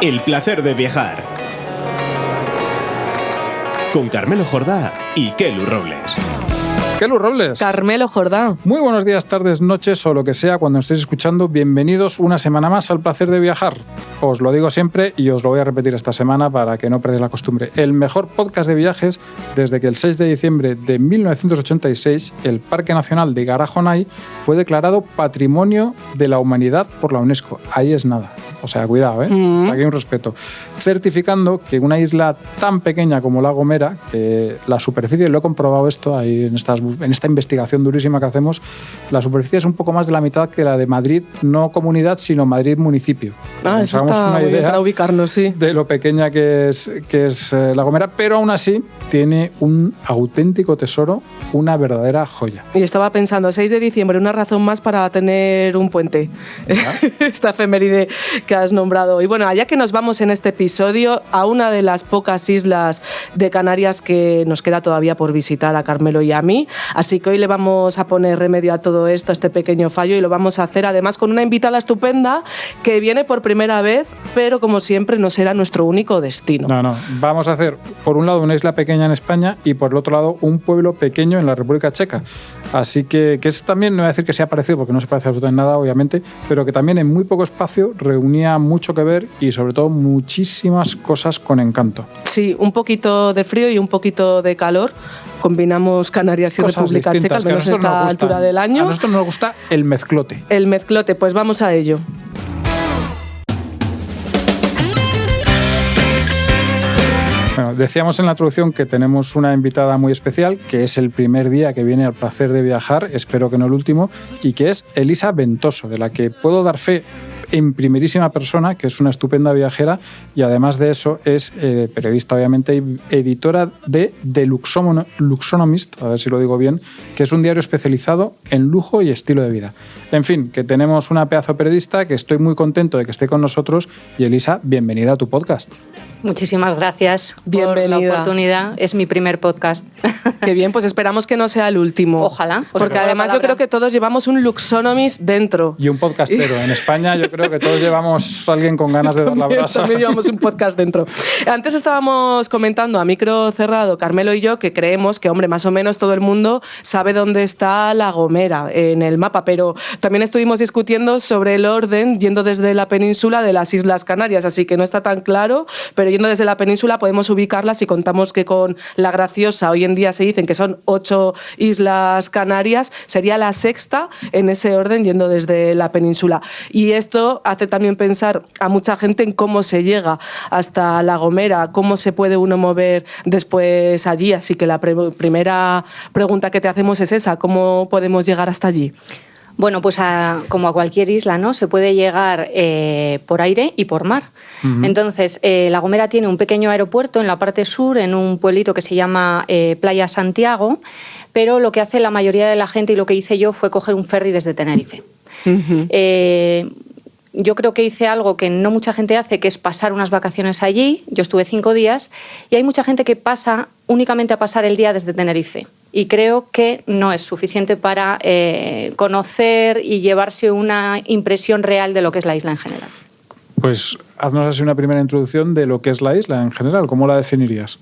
El placer de viajar. Con Carmelo Jordá y Kelu Robles. Kelu Robles. Carmelo Jordá. Muy buenos días, tardes, noches o lo que sea cuando estéis escuchando. Bienvenidos una semana más al placer de viajar. Os lo digo siempre y os lo voy a repetir esta semana para que no perdáis la costumbre. El mejor podcast de viajes desde que el 6 de diciembre de 1986 el Parque Nacional de Garajonay fue declarado Patrimonio de la Humanidad por la UNESCO. Ahí es nada. O sea, cuidado, ¿eh? Aquí hay un respeto. Certificando que una isla tan pequeña como La Gomera, que la superficie, lo he comprobado esto ahí en esta investigación durísima que hacemos, la superficie es un poco más de la mitad que la de Madrid, no comunidad, sino Madrid municipio. Eso está una idea para ubicarnos, sí, de lo pequeña que es La Gomera, pero aún así tiene un auténtico tesoro, una verdadera joya. Y estaba pensando, 6 de diciembre, una razón más para tener un puente. Esta efeméride que has nombrado. Y bueno, allá que nos vamos en este episodio a una de las pocas islas de Canarias que nos queda todavía por visitar a Carmelo y a mí. Así que hoy le vamos a poner remedio a todo esto, a este pequeño fallo, y lo vamos a hacer además con una invitada estupenda que viene por primera vez, pero como siempre no será nuestro único destino. No. Vamos a hacer por un lado una isla pequeña en España y por el otro lado un pueblo pequeño en la República Checa. Así que es también, no voy a decir que sea parecido porque no se parece absolutamente nada, obviamente, pero que también en muy poco espacio reunía mucho que ver y sobre todo muchísimas cosas con encanto. Sí, un poquito de frío y un poquito de calor. Combinamos Canarias y cosas República Checa, al menos en esta altura del año. A nosotros nos gusta el mezclote. El mezclote, pues vamos a ello. Bueno, decíamos en la introducción que tenemos una invitada muy especial, que es el primer día que viene al placer de viajar, espero que no el último, y que es Elisa Ventoso, de la que puedo dar fe en primerísima persona, que es una estupenda viajera y además de eso es periodista, obviamente, y editora de The Luxonomist, a ver si lo digo bien, que es un diario especializado en lujo y estilo de vida. En fin, que tenemos una pedazo periodista que estoy muy contento de que esté con nosotros. Y Elisa, bienvenida a tu podcast. Muchísimas gracias por la oportunidad. Es mi primer podcast. Qué bien, pues esperamos que no sea el último. Ojalá. Porque además yo creo que todos llevamos un Luxonomist dentro. Y un podcastero. En España yo creo que todos llevamos a alguien con ganas de dar la brasa. También llevamos un podcast dentro. Antes estábamos comentando a micro cerrado, Carmelo y yo, que creemos que, hombre, más o menos todo el mundo sabe dónde está La Gomera en el mapa, pero también estuvimos discutiendo sobre el orden yendo desde la península de las Islas Canarias, así que no está tan claro, pero yendo desde la península podemos ubicarlas y contamos que con La Graciosa hoy en día se dicen que son 8 Islas Canarias, sería la sexta en ese orden yendo desde la península. Y esto hace también pensar a mucha gente en cómo se llega hasta La Gomera, cómo se puede uno mover después allí, así que la primera pregunta que te hacemos es esa, ¿cómo podemos llegar hasta allí? Bueno, pues como a cualquier isla, ¿no? Se puede llegar por aire y por mar. Uh-huh. Entonces, La Gomera tiene un pequeño aeropuerto en la parte sur, en un pueblito que se llama Playa Santiago, pero lo que hace la mayoría de la gente y lo que hice yo fue coger un ferry desde Tenerife. Uh-huh. Yo creo que hice algo que no mucha gente hace, que es pasar unas vacaciones allí. Yo estuve 5 días y hay mucha gente que pasa únicamente a pasar el día desde Tenerife. Y creo que no es suficiente para conocer y llevarse una impresión real de lo que es la isla en general. Pues haznos así una primera introducción de lo que es la isla en general. ¿Cómo la definirías?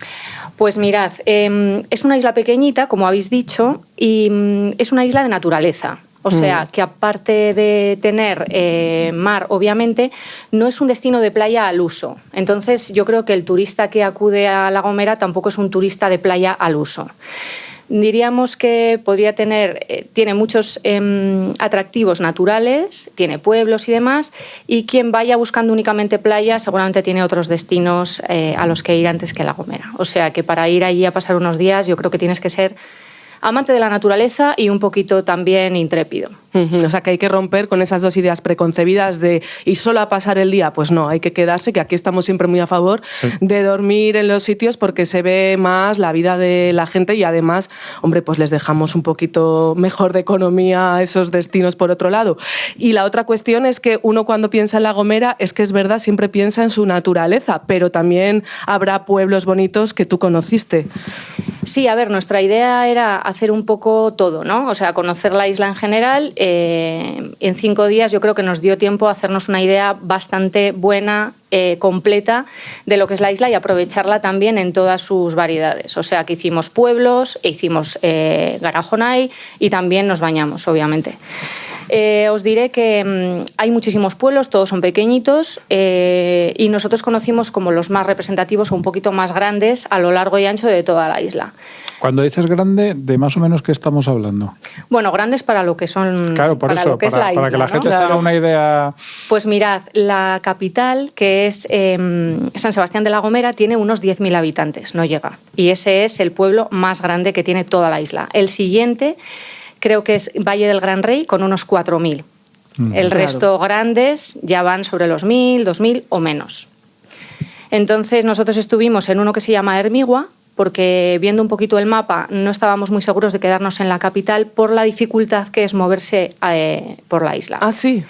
Pues mirad, es una isla pequeñita, como habéis dicho, y es una isla de naturaleza. O sea, que aparte de tener mar, obviamente, no es un destino de playa al uso. Entonces, yo creo que el turista que acude a La Gomera tampoco es un turista de playa al uso. Diríamos que podría tiene muchos atractivos naturales, tiene pueblos y demás, y quien vaya buscando únicamente playa seguramente tiene otros destinos a los que ir antes que La Gomera. O sea, que para ir allí a pasar unos días yo creo que tienes que ser amante de la naturaleza y un poquito también intrépido. O sea, que hay que romper con esas dos ideas preconcebidas de ¿y solo a pasar el día? Pues no, hay que quedarse, que aquí estamos siempre muy a favor de dormir en los sitios porque se ve más la vida de la gente y además, hombre, pues les dejamos un poquito mejor de economía a esos destinos por otro lado. Y la otra cuestión es que uno cuando piensa en La Gomera es que es verdad, siempre piensa en su naturaleza, pero también habrá pueblos bonitos que tú conociste. Sí, a ver, nuestra idea era hacer un poco todo, ¿no? O sea, conocer la isla en general. En 5 días yo creo que nos dio tiempo a hacernos una idea bastante buena, completa de lo que es la isla y aprovecharla también en todas sus variedades. O sea, que hicimos pueblos, hicimos Garajonay y también nos bañamos, obviamente. Os diré que hay muchísimos pueblos, todos son pequeñitos y nosotros conocimos como los más representativos o un poquito más grandes a lo largo y ancho de toda la isla. Cuando dices grande, ¿de más o menos qué estamos hablando? Bueno, grandes para lo que son, claro, por para eso, lo que es la isla, para que la gente ¿no? se haga una idea. Pues mirad, la capital, que es San Sebastián de la Gomera, tiene unos 10.000 habitantes, no llega. Y ese es el pueblo más grande que tiene toda la isla. El siguiente creo que es Valle del Gran Rey, con unos 4.000. El resto grandes ya van sobre los 1.000, 2.000 o menos. Entonces nosotros estuvimos en uno que se llama Hermigua, porque viendo un poquito el mapa no estábamos muy seguros de quedarnos en la capital por la dificultad que es moverse por la isla. Ah, sí.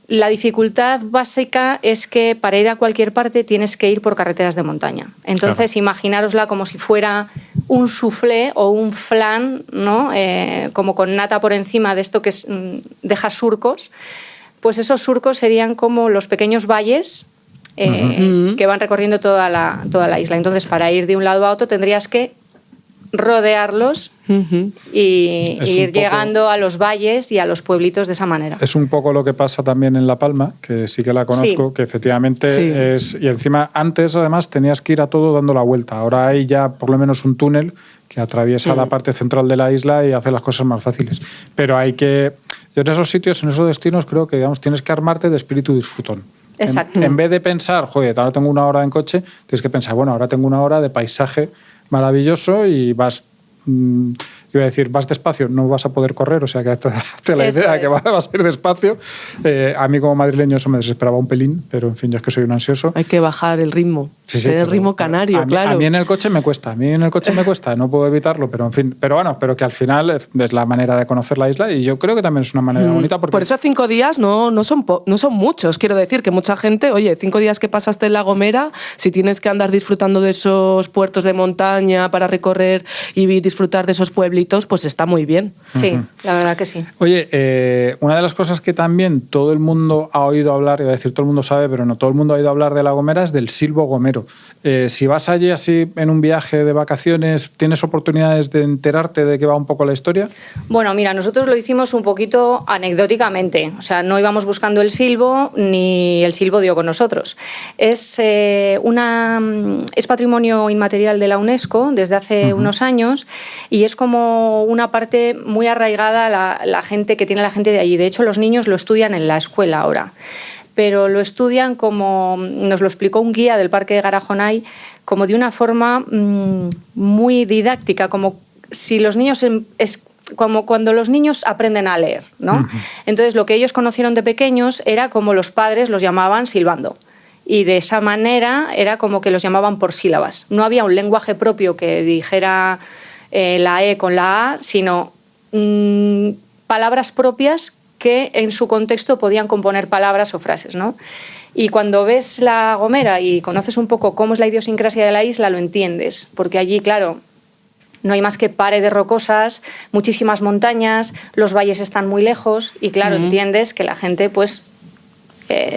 La dificultad básica es que para ir a cualquier parte tienes que ir por carreteras de montaña. Entonces, claro, imaginárosla como si fuera un soufflé o un flan, ¿no? Como con nata por encima de esto que deja surcos. Pues esos surcos serían como los pequeños valles que van recorriendo toda la isla. Entonces, para ir de un lado a otro tendrías que rodearlos y ir llegando a los valles y a los pueblitos de esa manera. Es un poco lo que pasa también en La Palma, que sí que la conozco, sí, que efectivamente es... Y encima, antes además tenías que ir a todo dando la vuelta. Ahora hay ya por lo menos un túnel que atraviesa la parte central de la isla y hace las cosas más fáciles. Pero hay que... Yo en esos sitios, en esos destinos, creo que digamos, tienes que armarte de espíritu disfrutón. Exacto. En vez de pensar, joder, ahora tengo 1 hora en coche, tienes que pensar, bueno, ahora tengo 1 hora de paisaje maravilloso y vas, iba a decir, vas despacio, no vas a poder correr, o sea que hazte la idea de que vas a ir despacio. A mí como madrileño eso me desesperaba un pelín, pero en fin, yo es que soy un ansioso. Hay que bajar el ritmo, tener el ritmo canario, claro. A mí en el coche me cuesta, no puedo evitarlo, pero en fin, pero que al final es la manera de conocer la isla y yo creo que también es una manera bonita. Porque... Por eso 5 días no son muchos, quiero decir que mucha gente, oye, 5 días que pasaste en La Gomera, si tienes que andar disfrutando de esos puertos de montaña para recorrer y disfrutar de esos pueblitos, pues está muy bien. Sí, la verdad que sí. Oye, una de las cosas que también todo el mundo ha oído hablar, iba a decir todo el mundo sabe, pero no todo el mundo ha oído hablar de La Gomera, es del silbo gomero. Si vas allí así en un viaje de vacaciones, ¿tienes oportunidades de enterarte de qué va un poco la historia? Bueno, mira, nosotros lo hicimos un poquito anecdóticamente, o sea, no íbamos buscando el silbo ni el silbo dio con nosotros. Es patrimonio inmaterial de la UNESCO desde hace unos años y es como una parte muy arraigada la gente que tiene la gente de allí. De hecho, los niños lo estudian en la escuela ahora, pero lo estudian como, nos lo explicó un guía del Parque de Garajonay, como de una forma muy didáctica, como si los niños... como cuando los niños aprenden a leer, ¿no? Entonces, lo que ellos conocieron de pequeños era como los padres los llamaban silbando. Y de esa manera era como que los llamaban por sílabas. No había un lenguaje propio que dijera la E con la A, sino palabras propias que en su contexto podían componer palabras o frases, ¿no? Y cuando ves La Gomera y conoces un poco cómo es la idiosincrasia de la isla, lo entiendes. Porque allí, claro... No hay más que paredes rocosas, muchísimas montañas, los valles están muy lejos y claro, entiendes que la gente pues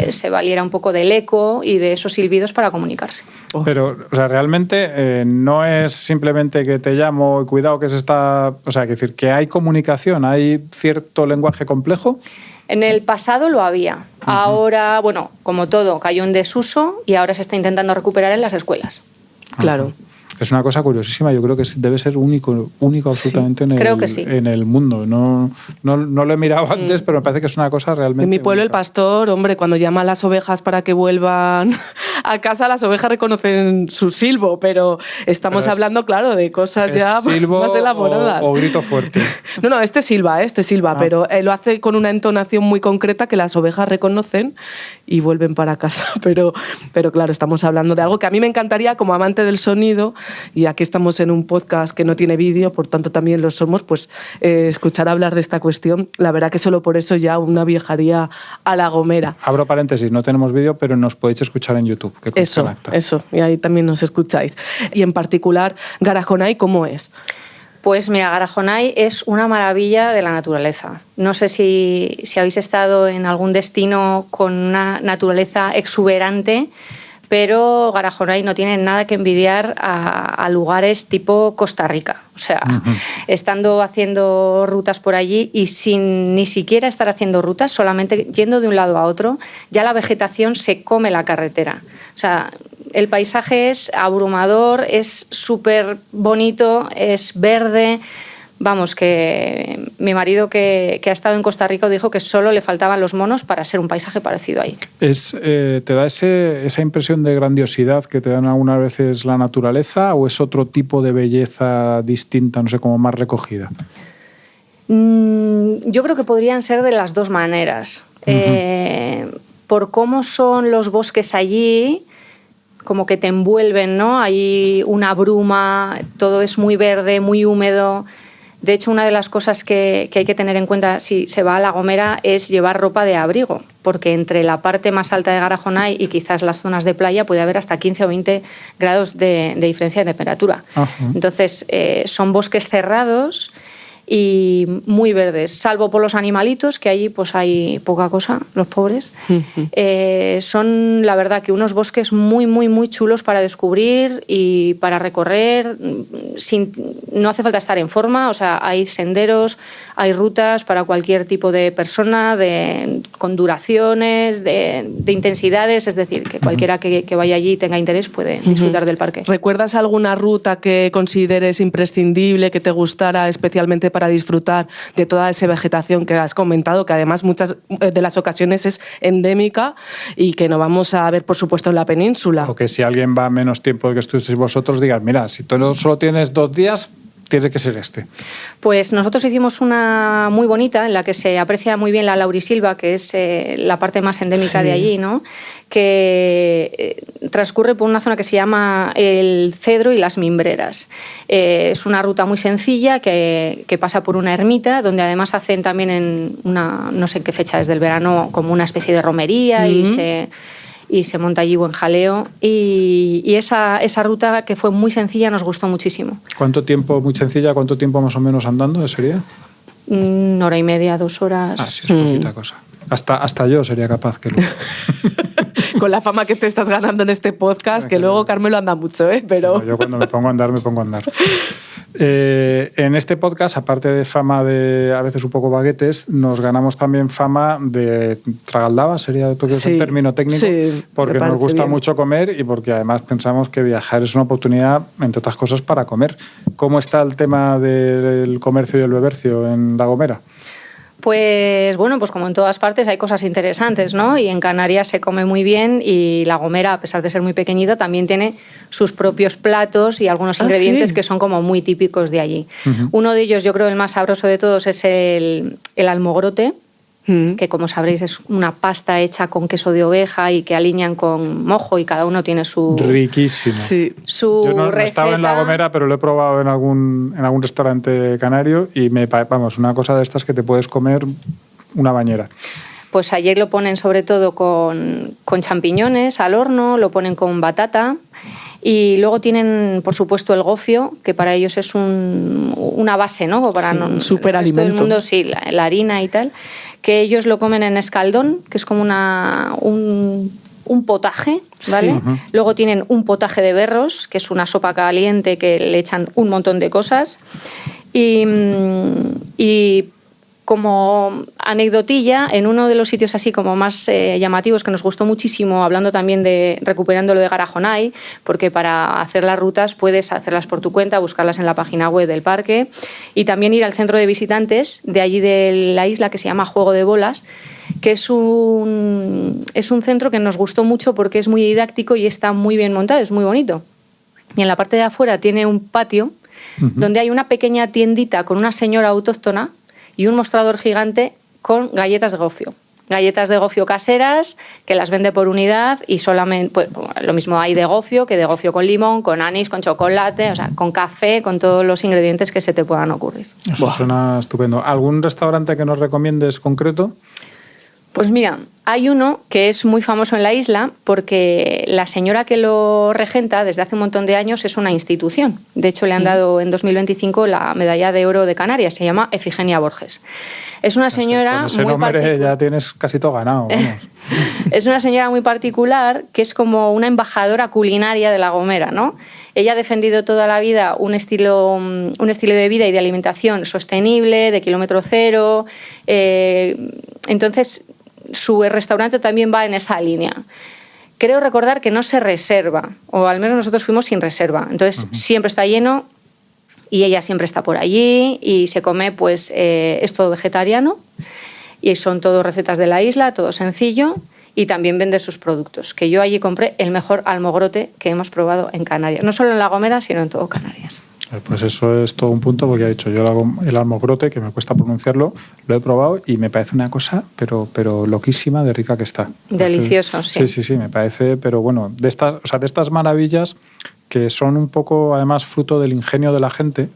se valiera un poco del eco y de esos silbidos para comunicarse. Pero, o sea, realmente no es simplemente que te llamo y cuidado que se está... O sea, que decir, que hay comunicación, hay cierto lenguaje complejo. En el pasado lo había. Ahora, bueno, como todo, cayó en desuso y ahora se está intentando recuperar en las escuelas. Claro. Es una cosa curiosísima, yo creo que debe ser único absolutamente en el mundo. No lo he mirado antes, pero me parece que es una cosa realmente... En mi pueblo única. El pastor, hombre, cuando llama a las ovejas para que vuelvan a casa, las ovejas reconocen su silbo, pero estamos hablando, claro, de cosas ya más elaboradas. O grito fuerte. No, este silba, pero lo hace con una entonación muy concreta que las ovejas reconocen y vuelven para casa. Pero claro, estamos hablando de algo que a mí me encantaría, como amante del sonido, y aquí estamos en un podcast que no tiene vídeo, por tanto también lo somos, pues escuchar hablar de esta cuestión, la verdad que solo por eso ya una viajaría a La Gomera. Abro paréntesis, no tenemos vídeo, pero nos podéis escuchar en YouTube. YouTube. Que eso, y ahí también nos escucháis. Y en particular, Garajonay, ¿cómo es? Pues mira, Garajonay es una maravilla de la naturaleza. No sé si habéis estado en algún destino con una naturaleza exuberante, pero Garajonay no tiene nada que envidiar a lugares tipo Costa Rica. O sea, estando haciendo rutas por allí y sin ni siquiera estar haciendo rutas, solamente yendo de un lado a otro, ya la vegetación se come la carretera. O sea, el paisaje es abrumador, es súper bonito, es verde. Vamos, que mi marido que ha estado en Costa Rica dijo que solo le faltaban los monos para ser un paisaje parecido ahí. ¿Te da esa impresión de grandiosidad que te dan algunas veces la naturaleza o es otro tipo de belleza distinta, no sé, como más recogida? Yo creo que podrían ser de las dos maneras. Por cómo son los bosques allí, como que te envuelven, ¿no? Hay una bruma, todo es muy verde, muy húmedo. De hecho, una de las cosas que hay que tener en cuenta si se va a La Gomera es llevar ropa de abrigo, porque entre la parte más alta de Garajonay y quizás las zonas de playa puede haber hasta 15 o 20 grados de diferencia de temperatura. Entonces, son bosques cerrados y muy verdes, salvo por los animalitos, que allí pues hay poca cosa, los pobres. Son, la verdad, que unos bosques muy, muy, muy chulos para descubrir y para recorrer. No hace falta estar en forma, o sea, hay senderos, hay rutas para cualquier tipo de persona, con duraciones, de intensidades, es decir, que cualquiera que vaya allí y tenga interés puede disfrutar del parque. ¿Recuerdas alguna ruta que consideres imprescindible, que te gustara especialmente para disfrutar de toda esa vegetación que has comentado, que además muchas de las ocasiones es endémica y que no vamos a ver, por supuesto, en la península? O que si alguien va menos tiempo de que estuvisteis vosotros, digas, mira, si tú solo tienes 2 días, tiene que ser este. Pues nosotros hicimos una muy bonita en la que se aprecia muy bien la laurisilva, que es la parte más endémica de allí, ¿no? Que transcurre por una zona que se llama el Cedro y las Mimbreras. Es una ruta muy sencilla que pasa por una ermita, donde además hacen también no sé en qué fecha, desde el verano, como una especie de romería y se monta allí buen jaleo. Y esa ruta, que fue muy sencilla, nos gustó muchísimo. ¿Cuánto tiempo, muy sencilla, cuánto tiempo más o menos andando sería? 1 hora y media, 2 horas. Ah, sí, es poquita cosa. Hasta yo sería capaz que lo... Con la fama que te estás ganando en este podcast, que luego Carmelo anda mucho, pero... Sí, yo cuando me pongo a andar, me pongo a andar. En este podcast, aparte de fama de a veces un poco baguetes, nos ganamos también fama de tragaldaba, sería un término técnico, porque nos gusta mucho comer y porque además pensamos que viajar es una oportunidad, entre otras cosas, para comer. ¿Cómo está el tema del comercio y el bebercio en La Gomera? Pues bueno, pues como en todas partes hay cosas interesantes, ¿no? Y en Canarias se come muy bien y La Gomera, a pesar de ser muy pequeñita, también tiene sus propios platos y algunos ingredientes que son como muy típicos de allí. Uno de ellos, yo creo el más sabroso de todos, es el almogrote, que como sabréis es una pasta hecha con queso de oveja y que aliñan con mojo y cada uno tiene su... Riquísimo. Sí. Yo no estaba en La Gomera, pero lo he probado en algún restaurante canario y vamos, una cosa de estas que te puedes comer una bañera. Pues ayer lo ponen sobre todo con champiñones al horno, lo ponen con batata. Y luego tienen, por supuesto, el gofio, que para ellos es una base, ¿no? Para un superalimento. Todo el mundo, sí, la harina y tal. Que ellos lo comen en escaldón, que es como un potaje, ¿vale? Sí. Luego tienen un potaje de berros, que es una sopa caliente que le echan un montón de cosas. Y como anecdotilla, en uno de los sitios así como más llamativos que nos gustó muchísimo, hablando también de recuperando lo de Garajonay, porque para hacer las rutas puedes hacerlas por tu cuenta, buscarlas en la página web del parque y también ir al centro de visitantes de allí de la isla que se llama Juego de Bolas, que es un centro que nos gustó mucho porque es muy didáctico y está muy bien montado, es muy bonito. Y en la parte de afuera tiene un patio donde hay una pequeña tiendita con una señora autóctona y un mostrador gigante con galletas de gofio. Galletas de gofio caseras que las vende por unidad y solamente pues, lo mismo hay de gofio que de gofio con limón, con anís, con chocolate, o sea, con café, con todos los ingredientes que se te puedan ocurrir. Eso suena estupendo. ¿Algún restaurante que nos recomiendes concreto? Pues mira, hay uno que es muy famoso en la isla porque la señora que lo regenta desde hace un montón de años es una institución. De hecho, le han dado en 2025 la medalla de oro de Canarias. Se llama Efigenia Borges. Es una señora con ese muy nombre particular. ya tienes casi todo ganado, vamos. Es una señora muy particular que es como una embajadora culinaria de La Gomera, ¿no? Ella ha defendido toda la vida un estilo de vida y de alimentación sostenible, de kilómetro cero. Entonces, su restaurante también va en esa línea. Creo recordar que no se reserva, o al menos nosotros fuimos sin reserva. Entonces, siempre está lleno y ella siempre está por allí y se come, pues, es todo vegetariano y son todo recetas de la isla, todo sencillo. Y también vende sus productos, que yo allí compré el mejor almogrote que hemos probado en Canarias. No solo en La Gomera, sino en todo Canarias. Pues eso es todo un punto, porque he dicho, yo el almogrote, que me cuesta pronunciarlo, lo he probado y me parece una cosa, pero loquísima de rica que está. Delicioso, sí. Sí, me parece, pero bueno, de estas maravillas que son un poco, además, fruto del ingenio de la gente,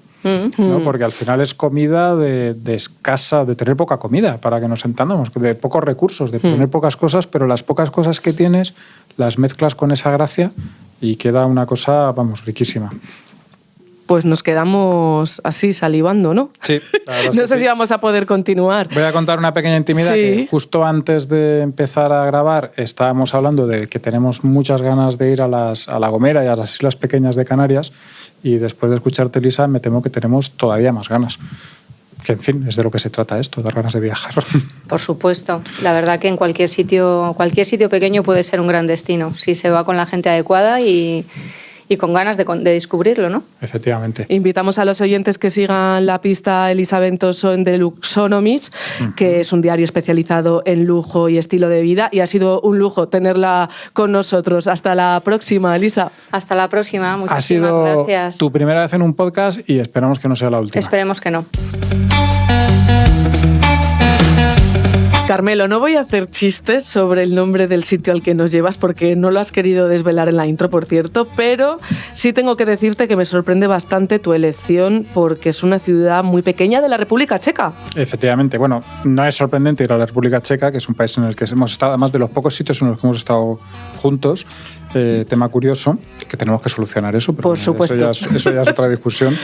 ¿no? Porque al final es comida de escasa, de tener poca comida, para que nos entendamos, de pocos recursos, de tener pocas cosas, pero las pocas cosas que tienes las mezclas con esa gracia y queda una cosa, vamos, riquísima. Pues nos quedamos así salivando, ¿no? Sí. No sé si vamos a poder continuar. Voy a contar una pequeña intimidad que justo antes de empezar a grabar estábamos hablando de que tenemos muchas ganas de ir a La Gomera y a las islas pequeñas de Canarias, y después de escucharte, Elisa, me temo que tenemos todavía más ganas. Que, en fin, es de lo que se trata esto, dar ganas de viajar. Por supuesto. La verdad que en cualquier sitio pequeño puede ser un gran destino, si se va con la gente adecuada y con ganas de descubrirlo, ¿no? Efectivamente. Invitamos a los oyentes que sigan la pista Elisa Ventoso en The Luxonomics, que es un diario especializado en lujo y estilo de vida, y ha sido un lujo tenerla con nosotros. Hasta la próxima, Elisa. Hasta la próxima, muchísimas ha sido gracias. Tu primera vez en un podcast y esperamos que no sea la última. Esperemos que no. Carmelo, no voy a hacer chistes sobre el nombre del sitio al que nos llevas porque no lo has querido desvelar en la intro, por cierto, pero sí tengo que decirte que me sorprende bastante tu elección porque es una ciudad muy pequeña de la República Checa. Efectivamente. Bueno, no es sorprendente ir a la República Checa, que es un país en el que hemos estado, además de los pocos sitios en los que hemos estado juntos. Tema curioso, que tenemos que solucionar eso, pero por supuesto. Eso ya es otra discusión.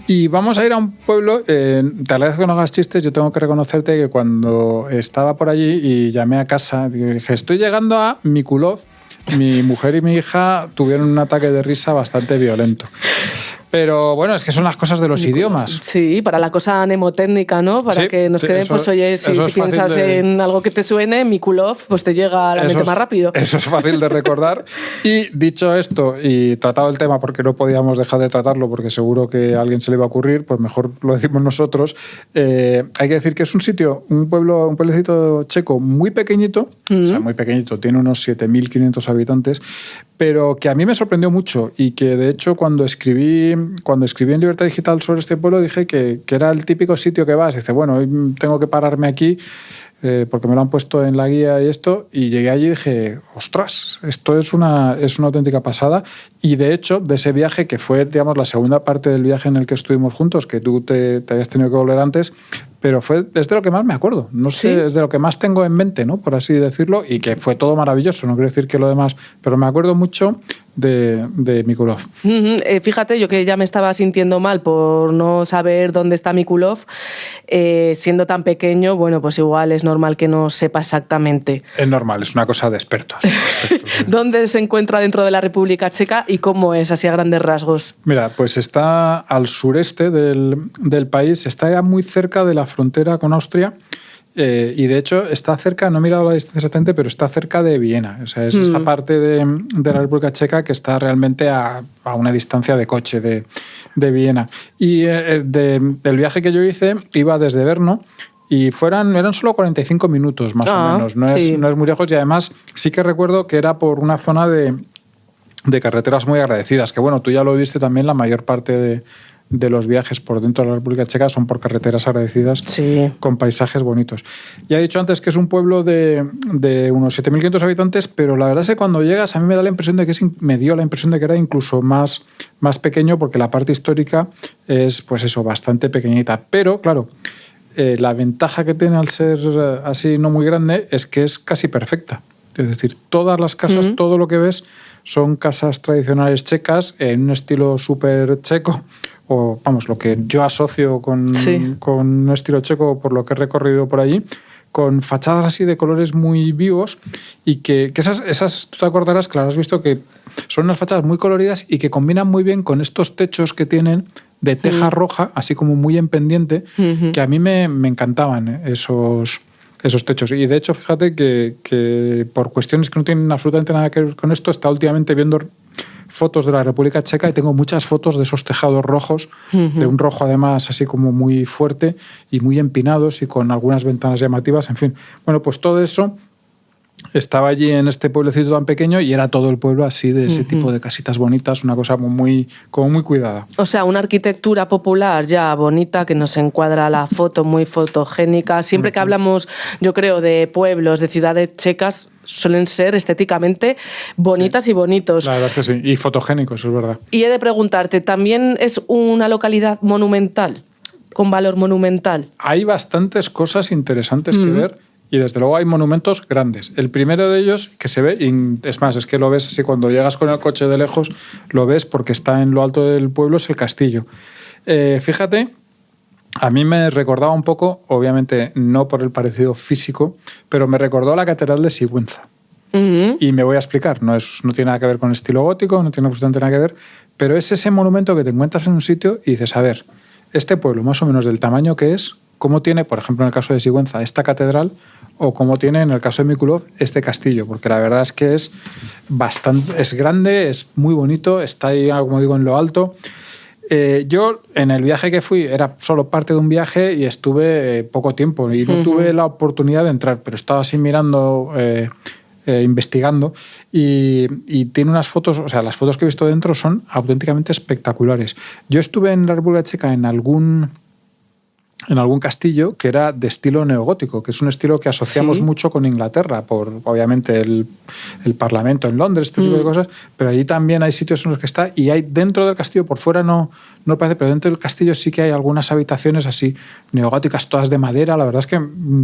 Y vamos a ir a un pueblo, te agradezco que no hagas chistes, yo tengo que reconocerte que cuando estaba por allí y llamé a casa, dije, estoy llegando a Mikulov, mi mujer y mi hija tuvieron un ataque de risa bastante violento. Pero bueno, es que son las cosas de los idiomas. Sí, para la cosa mnemotécnica, ¿no? Para que nos queden, pues oye, si piensas en algo que te suene, Mikulov, pues te llega a la mente más rápido. Eso es fácil de recordar. Y dicho esto, y tratado el tema, porque no podíamos dejar de tratarlo, porque seguro que a alguien se le iba a ocurrir, pues mejor lo decimos nosotros. Hay que decir que es un sitio, un pueblecito checo muy pequeñito, o sea, muy pequeñito, tiene unos 7.500 habitantes, pero que a mí me sorprendió mucho y que de hecho cuando escribí en Libertad Digital sobre este pueblo dije que era el típico sitio que vas y dices, bueno, hoy tengo que pararme aquí porque me lo han puesto en la guía y esto, y llegué allí y dije, ostras, esto es una auténtica pasada. Y de hecho, de ese viaje, que fue, digamos, la segunda parte del viaje en el que estuvimos juntos, que tú te habías tenido que volver antes, pero es de lo que más me acuerdo. No sé, ¿sí? Es de lo que más tengo en mente, ¿no? Por así decirlo, y que fue todo maravilloso. No quiero decir que lo demás, pero me acuerdo mucho de Mikulov. Fíjate, yo que ya me estaba sintiendo mal por no saber dónde está Mikulov, siendo tan pequeño, bueno, pues igual es normal que no sepa exactamente. Es normal, es una cosa de expertos. ¿Dónde se encuentra dentro de la República Checa y cómo es, así a grandes rasgos? Mira, pues está al sureste del país, está ya muy cerca de la frontera con Austria. Y de hecho está cerca, no he mirado la distancia exactamente, pero está cerca de Viena. O sea, es esta parte de la República Checa que está realmente a una distancia de coche de Viena. Y del viaje que yo hice iba desde Brno y eran solo 45 minutos más o menos. No es muy lejos, y además sí que recuerdo que era por una zona de carreteras muy agradecidas, que bueno, tú ya lo viste también, la mayor parte de los viajes por dentro de la República Checa son por carreteras agradecidas, con paisajes bonitos. Ya he dicho antes que es un pueblo de unos 7.500 habitantes, pero la verdad es que cuando llegas a mí me dio la impresión de que era incluso más pequeño, porque la parte histórica es, pues eso, bastante pequeñita. Pero, claro, la ventaja que tiene al ser así no muy grande es que es casi perfecta. Es decir, todas las casas, todo lo que ves son casas tradicionales checas en un estilo súper checo, o vamos, lo que yo asocio con un estilo checo por lo que he recorrido por allí, con fachadas así de colores muy vivos y que esas tú te acordarás que las has visto, que son unas fachadas muy coloridas y que combinan muy bien con estos techos que tienen de teja roja, así como muy en pendiente, que a mí me encantaban esos techos. Y de hecho, fíjate que por cuestiones que no tienen absolutamente nada que ver con esto, está últimamente viendo fotos de la República Checa y tengo muchas fotos de esos tejados rojos, de un rojo además así como muy fuerte y muy empinados y con algunas ventanas llamativas, en fin. Bueno, pues todo eso estaba allí en este pueblecito tan pequeño y era todo el pueblo así de ese tipo de casitas bonitas, una cosa como muy cuidada. O sea, una arquitectura popular ya bonita que nos encuadra la foto, muy fotogénica. Siempre que hablamos, yo creo, de pueblos, de ciudades checas, suelen ser estéticamente bonitas y bonitos. La verdad es que sí, y fotogénicos, es verdad. Y he de preguntarte, ¿también es una localidad monumental, con valor monumental? Hay bastantes cosas interesantes que ver. Y desde luego hay monumentos grandes. El primero de ellos que se ve, y es más, es que lo ves así cuando llegas con el coche de lejos, lo ves porque está en lo alto del pueblo, es el castillo. Fíjate, a mí me recordaba un poco, obviamente no por el parecido físico, pero me recordó a la Catedral de Sigüenza. Y me voy a explicar, no tiene nada que ver con el estilo gótico, no tiene absolutamente nada que ver, pero es ese monumento que te encuentras en un sitio y dices, a ver, este pueblo más o menos del tamaño que es, cómo tiene, por ejemplo, en el caso de Sigüenza, esta catedral, o cómo tiene, en el caso de Mikulov, este castillo, porque la verdad es que es grande, es muy bonito, está ahí, como digo, en lo alto. Yo, en el viaje que fui, era solo parte de un viaje y estuve poco tiempo y no tuve la oportunidad de entrar, pero estaba así mirando, investigando y tiene unas fotos, o sea, las fotos que he visto dentro son auténticamente espectaculares. Yo estuve en la República Checa en algún castillo que era de estilo neogótico, que es un estilo que asociamos mucho con Inglaterra, por obviamente el Parlamento en Londres, este tipo de cosas, pero allí también hay sitios en los que está, y hay dentro del castillo, por fuera no parece, pero dentro del castillo sí que hay algunas habitaciones así neogóticas, todas de madera. La verdad es que,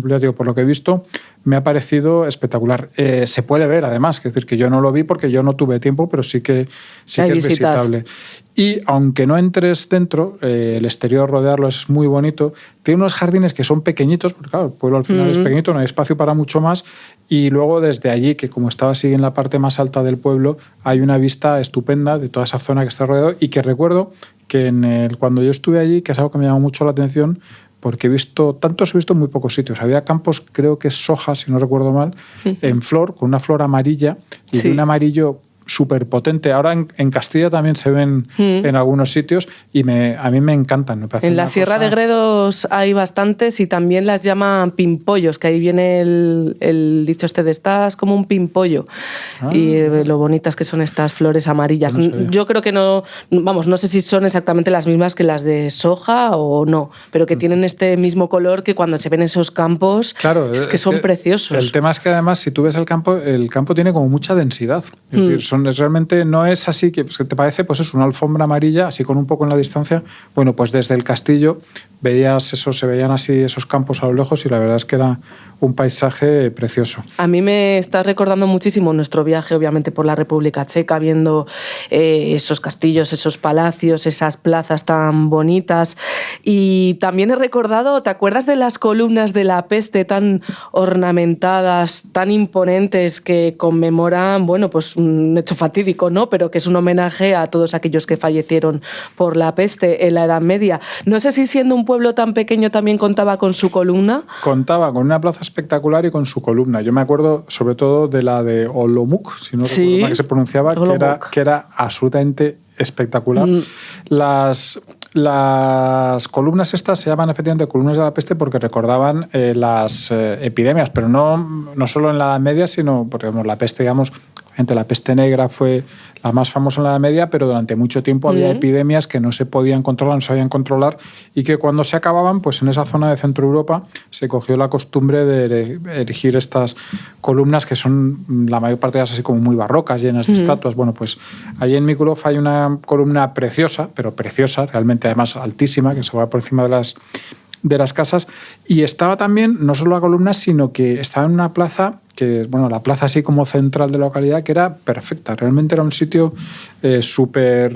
ya digo, por lo que he visto, me ha parecido espectacular. Se puede ver, además, es decir, que yo no lo vi porque yo no tuve tiempo, pero sí que es visitable. Y aunque no entres dentro, el exterior, rodearlo, es muy bonito. Tiene unos jardines que son pequeñitos, porque claro, el pueblo al final es pequeñito, no hay espacio para mucho más. Y luego desde allí, que como estaba así en la parte más alta del pueblo, hay una vista estupenda de toda esa zona que está rodeado, y que recuerdo que cuando yo estuve allí, que es algo que me llamó mucho la atención, porque he visto en muy pocos sitios. Había campos, creo que es soja, si no recuerdo mal, en flor, con una flor amarilla y de un amarillo súper potente. Ahora en Castilla también se ven en algunos sitios y a mí me encantan. Me en la Sierra de Gredos hay bastantes y también las llaman pimpollos, que ahí viene el dicho este de estás como un pimpollo. Y lo bonitas que son estas flores amarillas. No, yo creo que no sé si son exactamente las mismas que las de soja o no, pero que tienen este mismo color que cuando se ven esos campos, claro, es que son preciosos. El tema es que además, si tú ves el campo tiene como mucha densidad. Es decir, realmente no es así que te parece, pues es una alfombra amarilla, así con un poco en la distancia. Bueno, pues desde el castillo se veían así esos campos a lo lejos y la verdad es que era un paisaje precioso. A mí me está recordando muchísimo nuestro viaje, obviamente, por la República Checa, viendo esos castillos, esos palacios, esas plazas tan bonitas. Y también he recordado, ¿te acuerdas de las columnas de la peste tan ornamentadas, tan imponentes, que conmemoran, bueno, pues un hecho fatídico, ¿no? Pero que es un homenaje a todos aquellos que fallecieron por la peste en la Edad Media. No sé si siendo un pueblo tan pequeño también contaba con su columna. Contaba con una plaza espectacular y con su columna. Yo me acuerdo sobre todo de la de Olomouc, si no recuerdo mal que se pronunciaba, que era absolutamente espectacular. Las columnas estas se llaman efectivamente columnas de la peste porque recordaban las epidemias, pero no solo en la Edad Media, sino porque la peste, digamos, la peste negra fue la más famosa en la Edad Media, pero durante mucho tiempo había epidemias que no se podían controlar, no se sabían controlar, y que cuando se acababan, pues en esa zona de Centro Europa se cogió la costumbre de erigir estas columnas que son la mayor parte de ellas así como muy barrocas, llenas de estatuas. Bueno, pues allí en Mikulov hay una columna preciosa, pero preciosa, realmente además altísima, que se va por encima de de las casas. Y estaba también, no solo la columna, sino que estaba en una plaza, que bueno, la plaza así como central de la localidad, que era perfecta. Realmente era un sitio súper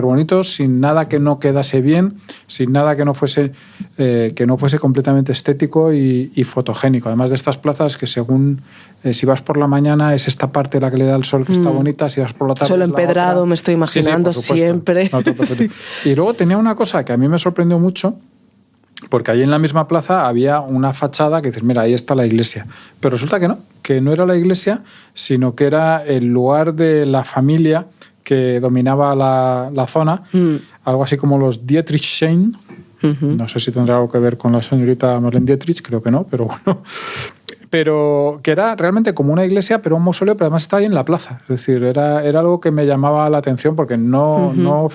bonito, sin nada que no quedase bien, sin nada que no fuese completamente estético y fotogénico. Además de estas plazas que según si vas por la mañana es esta parte la que le da el sol que está bonita, si vas por la tarde Suelo es la empedrado, otra. me estoy imaginando siempre. No, y luego tenía una cosa que a mí me sorprendió mucho, porque allí en la misma plaza había una fachada que dices, mira, ahí está la iglesia. Pero resulta que no era la iglesia, sino que era el lugar de la familia que dominaba la zona, algo así como los Dietrichstein. No sé si tendrá algo que ver con la señorita Marlene Dietrich, creo que no, pero bueno. Pero que era realmente como una iglesia, pero un mausoleo, pero además está ahí en la plaza. Es decir, era algo que me llamaba la atención porque no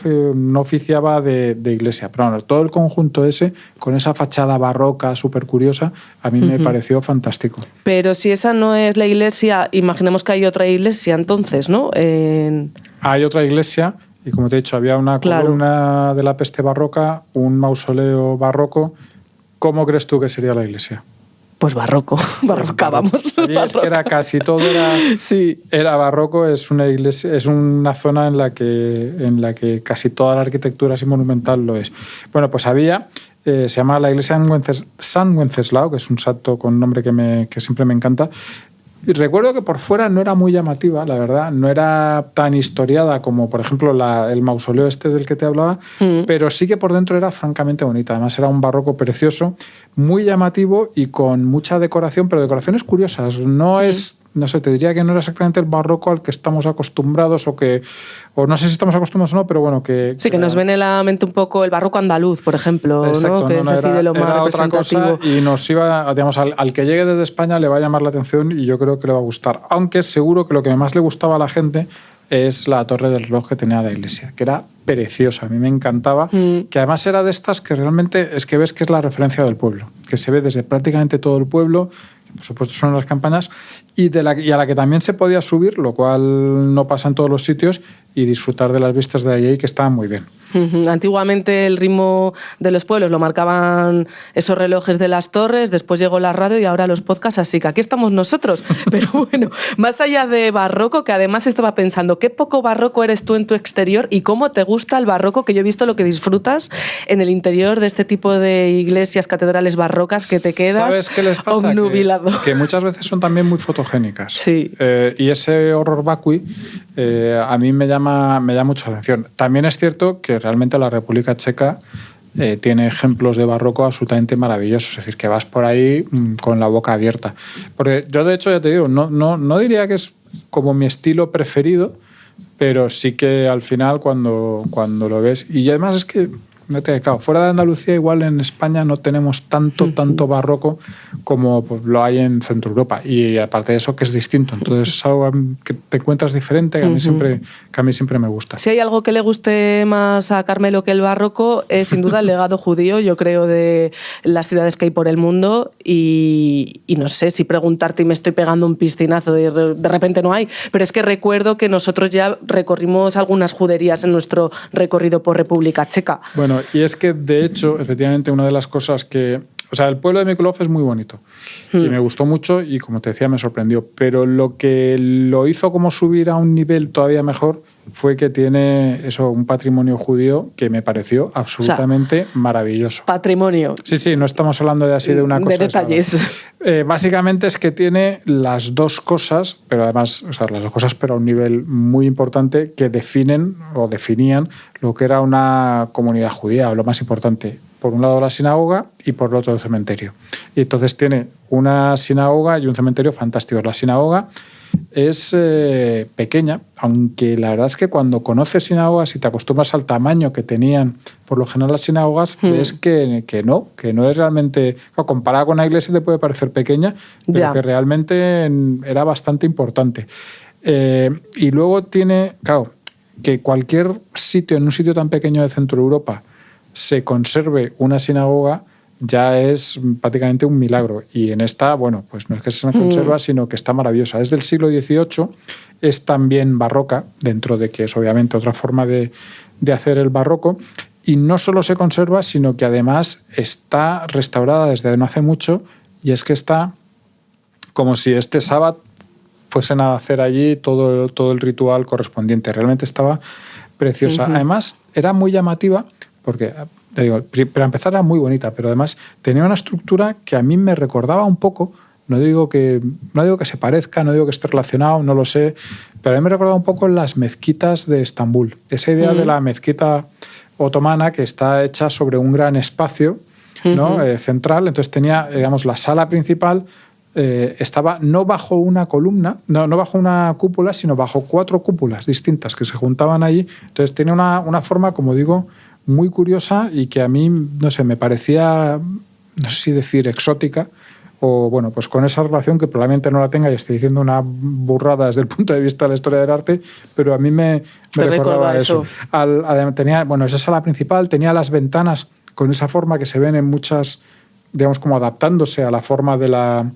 oficiaba de iglesia. Pero bueno, todo el conjunto ese, con esa fachada barroca súper curiosa, a mí me pareció fantástico. Pero si esa no es la iglesia, imaginemos que hay otra iglesia entonces, ¿no? Hay otra iglesia y, como te he dicho, había una columna de la peste barroca, un mausoleo barroco. ¿Cómo crees tú que sería la iglesia? Pues barroco, vamos. Es que era casi todo, era barroco. Es una iglesia, es una zona en la que casi toda la arquitectura así monumental lo es. Bueno, pues había, se llama la iglesia San Wenceslao, que es un santo con nombre que siempre me encanta. Y recuerdo que por fuera no era muy llamativa, la verdad, no era tan historiada como, por ejemplo, el mausoleo este del que te hablaba, pero sí que por dentro era francamente bonita. Además era un barroco precioso, muy llamativo y con mucha decoración, pero decoraciones curiosas. No sé, te diría que no era exactamente el barroco al que estamos acostumbrados o no sé si estamos acostumbrados o no, pero bueno, que... Sí, que nos viene a la mente un poco el barroco andaluz, por ejemplo, exacto, ¿no? Que es así de lo más representativo. Otra cosa y nos iba, digamos, al que llegue desde España le va a llamar la atención y yo creo que le va a gustar. Aunque seguro que lo que más le gustaba a la gente es la torre del reloj que tenía la iglesia, que era preciosa, a mí me encantaba, que además era de estas que realmente es que ves que es la referencia del pueblo, que se ve desde prácticamente todo el pueblo, por supuesto son las campanas, y a la que también se podía subir, lo cual no pasa en todos los sitios, y disfrutar de las vistas de allí, que estaban muy bien. Antiguamente el ritmo de los pueblos lo marcaban esos relojes de las torres, después llegó la radio y ahora los podcasts, así que aquí estamos nosotros. Pero bueno, más allá de barroco, que además estaba pensando, qué poco barroco eres tú en tu exterior y cómo te gusta el barroco, que yo he visto lo que disfrutas en el interior de este tipo de iglesias, catedrales barrocas, que te quedas ¿sabes qué les pasa? obnubilado. Que muchas veces son también muy fotogénicas. Sí. Y ese horror vacui a mí me llama mucho la atención. También es cierto que realmente la República Checa tiene ejemplos de barroco absolutamente maravillosos. Es decir, que vas por ahí con la boca abierta. Porque yo, de hecho, ya te digo, no diría que es como mi estilo preferido, pero sí que al final cuando lo ves... Y además es que, claro, fuera de Andalucía, igual en España no tenemos tanto barroco como pues, lo hay en Centro Europa. Y aparte de eso, que es distinto. Entonces es algo que te encuentras diferente, que a mí siempre me gusta. Si hay algo que le guste más a Carmelo que el barroco, es sin duda el legado judío, yo creo, de las ciudades que hay por el mundo. Y no sé si preguntarte y me estoy pegando un piscinazo y de repente no hay. Pero es que recuerdo que nosotros ya recorrimos algunas juderías en nuestro recorrido por República Checa. Bueno, y es que, de hecho, efectivamente, una de las cosas que... O sea, el pueblo de Mikulov es muy bonito y me gustó mucho y, como te decía, me sorprendió. Pero lo que lo hizo como subir a un nivel todavía mejor fue que tiene un patrimonio judío que me pareció absolutamente maravilloso. Patrimonio. Sí, no estamos hablando de una cosa. De detalles. Básicamente es que tiene las dos cosas, pero además, las dos cosas, pero a un nivel muy importante, que definen o definían lo que era una comunidad judía, o lo más importante. Por un lado la sinagoga y por el otro el cementerio. Y entonces tiene una sinagoga y un cementerio fantásticos. La sinagoga es pequeña, aunque la verdad es que cuando conoces sinagogas y te acostumbras al tamaño que tenían por lo general las sinagogas, ves que no es realmente... Comparada con una iglesia te puede parecer pequeña, pero que realmente era bastante importante. Y luego tiene, claro, que cualquier sitio, en un sitio tan pequeño de Centro Europa, se conserve una sinagoga, ya es prácticamente un milagro. Y en esta, bueno, pues no es que se conserva, sino que está maravillosa. Es del siglo XVIII, es también barroca, dentro de que es obviamente otra forma de hacer el barroco. Y no solo se conserva, sino que además está restaurada desde no hace mucho, y es que está como si este sábado fuesen a hacer allí todo el ritual correspondiente. Realmente estaba preciosa. Además, era muy llamativa porque, te digo, para empezar era muy bonita, pero además tenía una estructura que a mí me recordaba un poco, no digo que se parezca, no digo que esté relacionado, no lo sé, pero a mí me recordaba un poco las mezquitas de Estambul. Esa idea de la mezquita otomana que está hecha sobre un gran espacio, ¿no? Central. Entonces tenía, digamos, la sala principal estaba no bajo una columna, no bajo una cúpula, sino bajo 4 cúpulas distintas que se juntaban allí. Entonces tenía una forma, como digo, muy curiosa y que a mí, no sé, me parecía, no sé si decir exótica, o bueno, pues con esa relación que probablemente no la tenga y estoy diciendo una burrada desde el punto de vista de la historia del arte, pero a mí me recordaba eso. Tenía, bueno, esa sala principal tenía las ventanas con esa forma que se ven en muchas, digamos, como adaptándose a la forma de la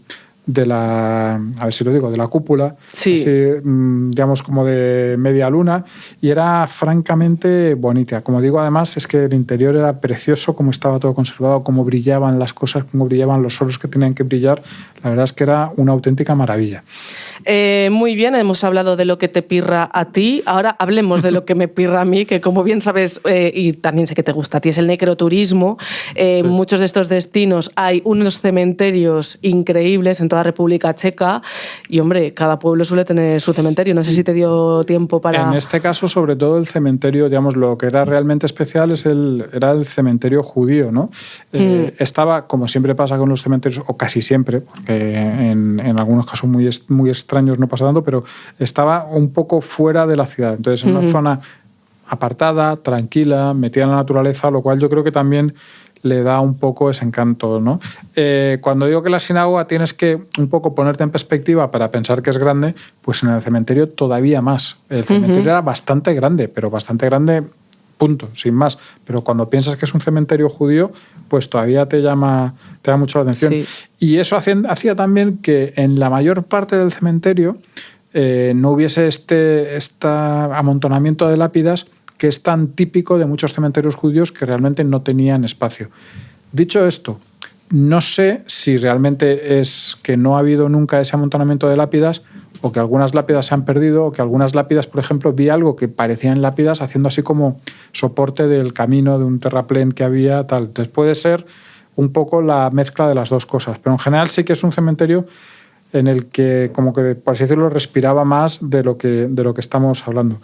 a ver si lo digo, de la cúpula, sí. Así, digamos, como de media luna, y era francamente bonita. Como digo, además, es que el interior era precioso, cómo estaba todo conservado, cómo brillaban las cosas, cómo brillaban los solos que tenían que brillar. La verdad es que era una auténtica maravilla. Muy bien, hemos hablado de lo que te pirra a ti, ahora hablemos de lo que me pirra a mí, que como bien sabes, y también sé que te gusta a ti, es el necroturismo. Sí. Muchos de estos destinos hay unos cementerios increíbles en toda República Checa y, hombre, cada pueblo suele tener su cementerio. No sé si te dio tiempo para... En este caso, sobre todo, el cementerio, digamos, lo que era realmente especial era el cementerio judío, ¿no? Estaba, como siempre pasa con los cementerios, o casi siempre, porque en algunos casos muy extraños no pasa tanto, pero estaba un poco fuera de la ciudad. Entonces, en una zona apartada, tranquila, metida en la naturaleza, lo cual yo creo que también le da un poco ese encanto, ¿no? Cuando digo que la sinagoga tienes que un poco ponerte en perspectiva para pensar que es grande, pues en el cementerio todavía más. El cementerio era bastante grande, pero bastante grande, punto, sin más. Pero cuando piensas que es un cementerio judío, pues todavía te llama mucho la atención. Sí. Y eso hacía también que en la mayor parte del cementerio no hubiese este amontonamiento de lápidas que es tan típico de muchos cementerios judíos que realmente no tenían espacio. Dicho esto, no sé si realmente es que no ha habido nunca ese amontonamiento de lápidas o que algunas lápidas se han perdido o que algunas lápidas, por ejemplo, vi algo que parecían lápidas haciendo así como soporte del camino de un terraplén que había, tal. Entonces puede ser un poco la mezcla de las dos cosas, pero en general sí que es un cementerio en el que, como que, por así decirlo, respiraba más de lo que estamos hablando.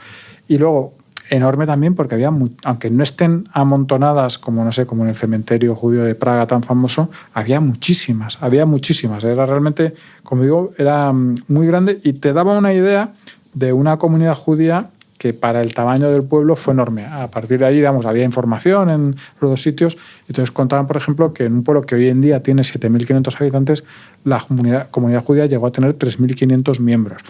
Y luego, enorme también porque había, aunque no estén amontonadas como, no sé, como en el cementerio judío de Praga tan famoso, había muchísimas. Era realmente, como digo, era muy grande y te daba una idea de una comunidad judía que para el tamaño del pueblo fue enorme. A partir de ahí, digamos, había información en los dos sitios. Entonces contaban, por ejemplo, que en un pueblo que hoy en día tiene 7.500 habitantes, la comunidad judía llegó a tener 3.500 miembros,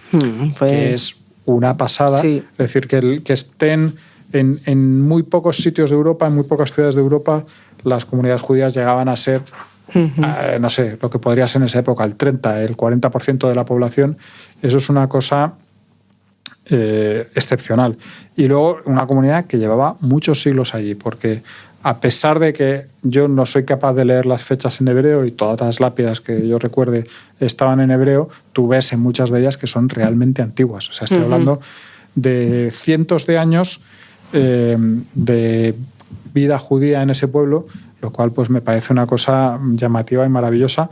que es una pasada. Sí. Es decir, que estén en muy pocos sitios de Europa, en muy pocas ciudades de Europa, las comunidades judías llegaban a ser, no sé, lo que podría ser en esa época, el 30, el 40% de la población. Eso es una cosa excepcional. Y luego una comunidad que llevaba muchos siglos allí, porque a pesar de que yo no soy capaz de leer las fechas en hebreo y todas las lápidas que yo recuerde estaban en hebreo, tú ves en muchas de ellas que son realmente antiguas. O sea, estoy hablando de cientos de años de vida judía en ese pueblo, lo cual pues me parece una cosa llamativa y maravillosa.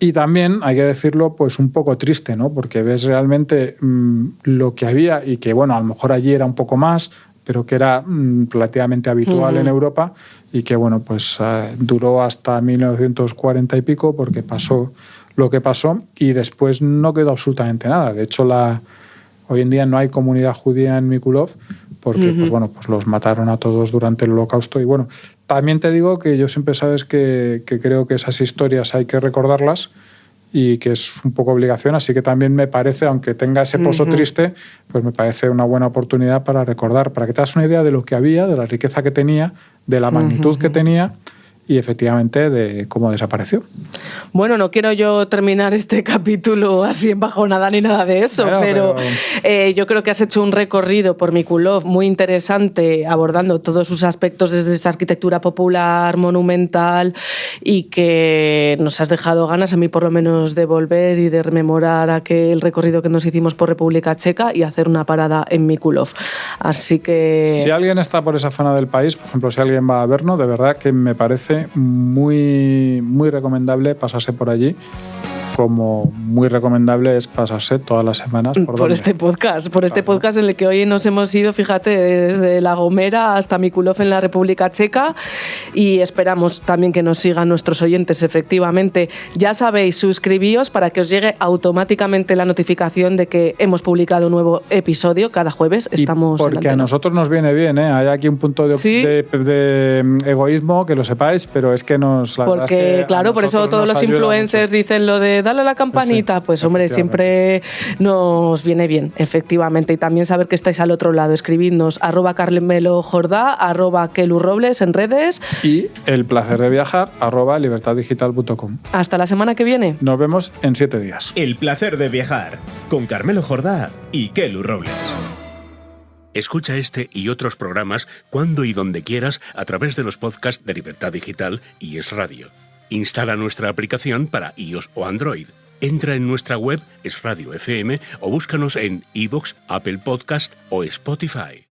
Y también, hay que decirlo, pues un poco triste, ¿no? Porque ves realmente lo que había y que, bueno, a lo mejor allí era un poco más, pero que era relativamente habitual en Europa y que, bueno, pues duró hasta 1940 y pico porque pasó lo que pasó y después no quedó absolutamente nada. De hecho, hoy en día no hay comunidad judía en Mikulov porque, pues bueno, pues los mataron a todos durante el Holocausto. Y bueno, también te digo que yo siempre sabes que creo que esas historias hay que recordarlas y que es un poco obligación, así que también me parece, aunque tenga ese pozo triste, pues me parece una buena oportunidad para recordar, para que te hagas una idea de lo que había, de la riqueza que tenía, de la magnitud que tenía y efectivamente de cómo desapareció. Bueno, no quiero yo terminar este capítulo así en bajonada ni nada de eso, pero yo creo que has hecho un recorrido por Mikulov muy interesante, abordando todos sus aspectos desde esta arquitectura popular, monumental, y que nos has dejado ganas, a mí por lo menos, de volver y de rememorar aquel recorrido que nos hicimos por República Checa y hacer una parada en Mikulov. Así que... Si alguien está por esa zona del país, por ejemplo, si alguien va a Brno, de verdad que me parece muy, muy recomendable pasarse por allí, como muy recomendable es pasarse todas las semanas por este podcast, podcast en el que hoy nos hemos ido, fíjate, desde La Gomera hasta Mikulov en la República Checa, y esperamos también que nos sigan nuestros oyentes, efectivamente. Ya sabéis, suscribíos para que os llegue automáticamente la notificación de que hemos publicado un nuevo episodio cada jueves. Estamos porque a nosotros nos viene bien, ¿eh? Hay aquí un punto de egoísmo, que lo sepáis, pero es que nos... Porque, claro, por eso todos los influencers dicen lo de dale a la campanita, sí, pues hombre, siempre nos viene bien, efectivamente. Y también saber que estáis al otro lado, escribidnos @carmelojordá, @kelurrobles en redes. Y el placer de viajar, @libertaddigital.com. Hasta la semana que viene. Nos vemos en 7 días. El placer de viajar, con Carmelo Jordá y Kelu Robles. Escucha este y otros programas cuando y donde quieras a través de los podcasts de Libertad Digital y Es Radio. Instala nuestra aplicación para iOS o Android. Entra en nuestra web Es Radio FM o búscanos en iVoox, Apple Podcast o Spotify.